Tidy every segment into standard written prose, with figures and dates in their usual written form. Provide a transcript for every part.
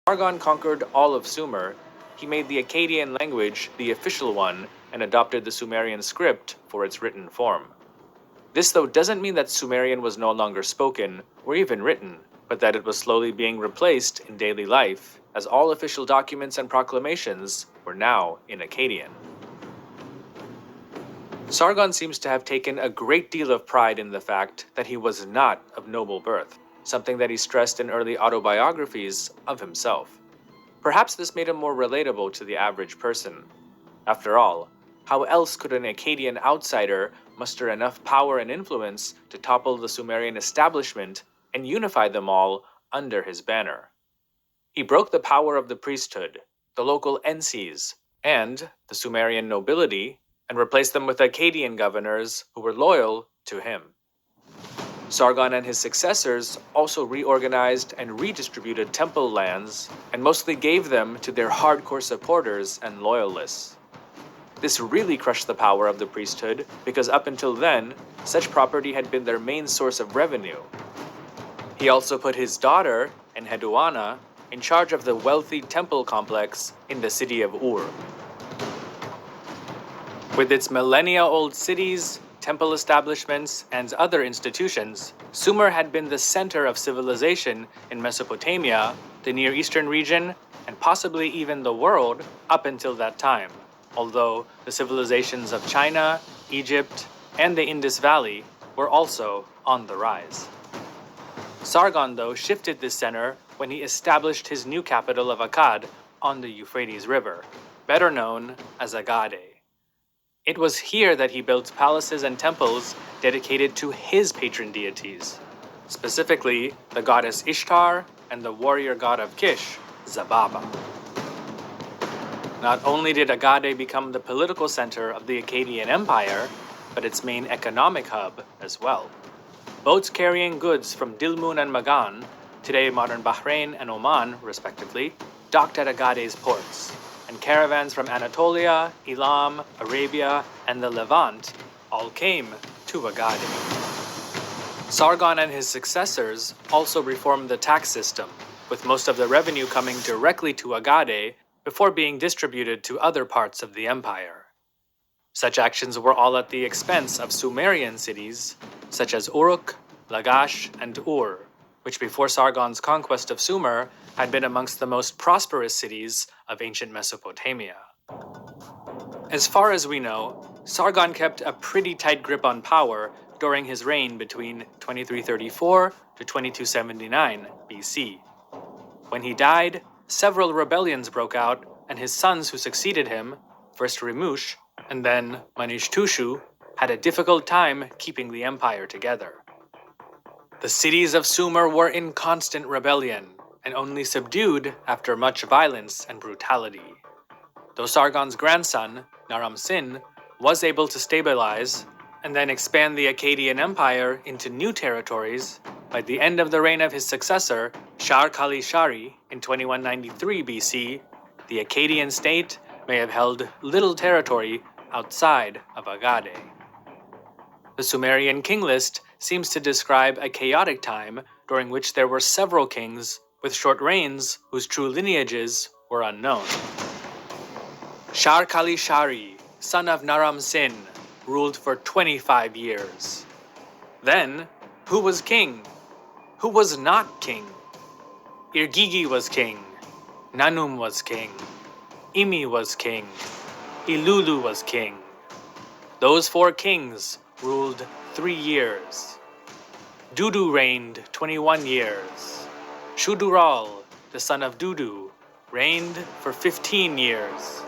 Sargon conquered all of Sumer, he made the Akkadian language the official one and adopted the Sumerian script for its written form. This, though, doesn't mean that Sumerian was no longer spoken or even written, but that it was slowly being replaced in daily life, as all official documents and proclamations were now in Akkadian. Sargon seems to have taken a great deal of pride in the fact that he was not of noble birth, something that he stressed in early autobiographies of himself. Perhaps this made him more relatable to the average person. After all, how else could an Akkadian outsider muster enough power and influence to topple the Sumerian establishment and unify them all under his banner? He broke the power of the priesthood, the local ensis, and the Sumerian nobility, and replaced them with Akkadian governors who were loyal to him. Sargon and his successors also reorganized and redistributed temple lands and mostly gave them to their hardcore supporters and loyalists. This really crushed the power of the priesthood because up until then, such property had been their main source of revenue. He also put his daughter, Enheduanna, in charge of the wealthy temple complex in the city of Ur. With its millennia-old cities, temple establishments, and other institutions, Sumer had been the center of civilization in Mesopotamia, the Near Eastern region, and possibly even the world up until that time, although the civilizations of China, Egypt, and the Indus Valley were also on the rise. Sargon, though, shifted this center when he established his new capital of Akkad on the Euphrates River, better known as Agade. It was here that he built palaces and temples dedicated to his patron deities, specifically the goddess Ishtar and the warrior god of Kish, Zababa. Not only did Agade become the political center of the Akkadian Empire, but its main economic hub as well. Boats carrying goods from Dilmun and Magan, today modern Bahrain and Oman respectively, docked at Agade's ports, and caravans from Anatolia, Elam, Arabia, and the Levant all came to Agade. Sargon and his successors also reformed the tax system, with most of the revenue coming directly to Agade before being distributed to other parts of the empire. Such actions were all at the expense of Sumerian cities, such as Uruk, Lagash, and Ur, which before Sargon's conquest of Sumer had been amongst the most prosperous cities of ancient Mesopotamia. As far as we know, Sargon kept a pretty tight grip on power during his reign between 2334 to 2279 BC. When he died, several rebellions broke out, and his sons who succeeded him, first Rimush and then Manishtushu, had a difficult time keeping the empire together. The cities of Sumer were in constant rebellion, and only subdued after much violence and brutality. Though Sargon's grandson, Naram-Sin, was able to stabilize and then expand the Akkadian Empire into new territories, by the end of the reign of his successor, Shar-Kali-Shari, in 2193 BC, the Akkadian state may have held little territory outside of Agade. The Sumerian king list seems to describe a chaotic time during which there were several kings with short reigns whose true lineages were unknown. Shar-Kali-Shari, son of Naram-Sin, ruled for 25 years. Then, who was king? Who was not king? Irgigi was king. Nanum was king. Imi was king. Ilulu was king. Those 4 kings ruled 3 years. Dudu reigned 21 years. Shudural, the son of Dudu, reigned for 15 years.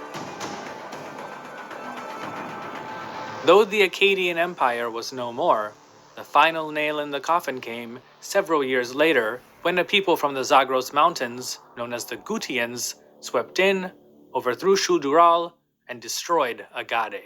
Though the Akkadian Empire was no more, the final nail in the coffin came several years later when a people from the Zagros Mountains, known as the Gutians, swept in, overthrew Shudural, and destroyed Agade.